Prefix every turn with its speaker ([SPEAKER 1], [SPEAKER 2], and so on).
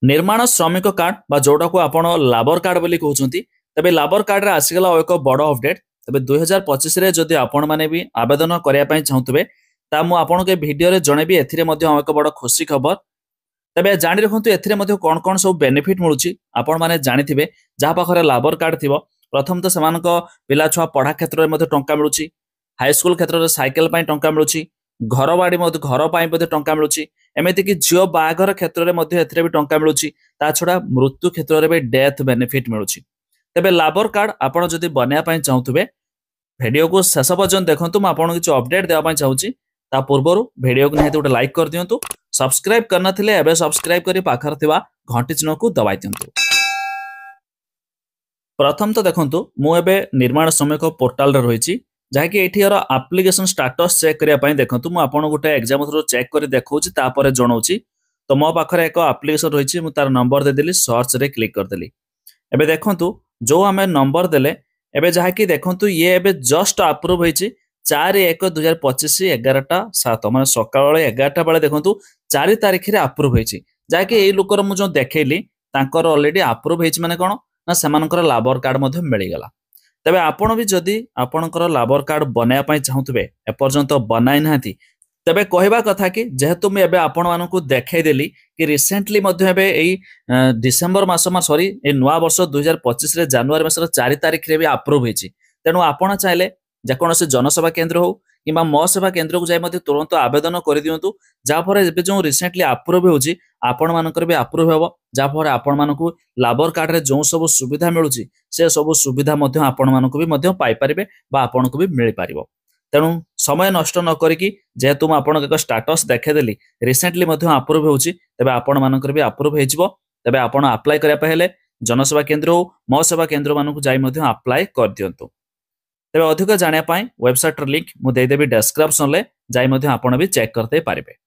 [SPEAKER 1] निर्माण श्रमिक कार्ड बा जोटा को आपण लाबर कार्ड बोली कहउछंती तबे लाबर कार्ड रे आसीगला एक बड़ अपडेट। तबे 2025 रे जदि आपण माने भी आवेदन करिया पई चाहतबे ता मु आपण के वीडियो रे जणेबी एथिरे मध्ये एक बड़ खुशी खबर। तबे जानि रखंतु एथिरे मध्ये कोन कोन सब बेनिफिट मिलुची आपण माने जानिथिबे। जहा पाखरे लाबर कार्ड थिबो प्रथम तो समानक पिला छुआ पढ़ा क्षेत्र में मध्ये टंका मिलुची, हाई स्कूल क्षेत्र में साइकेल पई टंका मिलुची, घर बाड़ी मध्ये घर पई मध्ये टंका मिलुची, एमिति कि झियो बाहागर क्षेत्र में मध्ये एथिरे भी टंका मिलुची। ता छडा मृत्यु क्षेत्र में भी डेथ बेनिफिट मिलुची। तबे लाबर कार्ड आपण जदि बनया पई चाहतबे वीडियो को शेष पर्यंत देखंतु। म आपण किछ अपडेट देवा पई चाहूची ता पूर्वरु वीडियो को निहाती गोटे लाइक कर दियंतु। सब्सक्राइब करना थिले एबे सब्सक्राइब करी पाखर थिबा घंटी चिन्ह को दबाइ दियंतु। प्रथम तो देखंतु मु एबे निर्माण श्रमिक पोर्टल रे रहिची जहाँकि एठियर एप्लिकेशन स्टेटस चेक करिया पई देखंतु। मु आपण गोटे एग्जाम थ्रू चेक करी देखौची तापर जणौची। तो मो पाखरे एक एप्लिकेशन रहिची मु तार नंबर दे देली, सर्च रे क्लिक कर देली। एबे देखंतु जो हमें नंबर देले एबे जहाँकि देखंतु ये एबे जस्ट अप्रूव होईची 4/1/2025 11:07 माने सकाळ 11टा बेले देखंतु 4 तारिख रे अप्रूव होईची। जहाँकि एई लोकर मु जो देखेली तांकर ऑलरेडी अप्रूव होईची माने कोन ना सेमानकर लाबर कार्ड मध्ये मिली गला। तबे आपण भी जदि आपणकर लाबर कार्ड बनाया पई चाहतबे एपर्यंत बनाई नाथि तबे कहवा कथा कि जेहेतु मैं एबे आपण मानकु देखाई देली कि रिसेंटली मध्ये एबे एई डिसेंबर मास सॉरी ए नवा वर्ष 2025 रे जनवरी मासर 4 तारिख रे भी अप्रूव होईची। तेनु आपण चाहिले जेकोनोसी जनसेवा केंद्र हो किंबा मो सेवा केंद्र को जाय मध्ये तुरंत आवेदन कर दियंतु। जाफर एबे जो रिसेंटली अप्रूव होउची आपण मानकर भी अप्रूव हेबो। जाफर आपण मानकु लाबर कार्ड रे जो सब सुविधा मिलुची से सब सुविधा मध्ये आपण मानकु भी मध्ये पाई परिबे बा आपण को भी मिल पारिबो। तेनु समय नष्ट न करिकि जेहेतु म आपण एक स्टेटस देखे देली रिसेंटली मध्ये अप्रूव होउची तबे आपण मानकर भी अप्रूव हेजिबो। तबे आपण अप्लाई करिया पहिले जनसेवा केंद्र हो मो सेवा केंद्र मानकु जाय मध्ये अप्लाई कर दियंतु। तबे अधिक जानिया पाई वेबसाइट लिंक मु दे देबी डिस्क्रिप्शन ले जाय मध्ये आपण भी चेक करते पारिबे।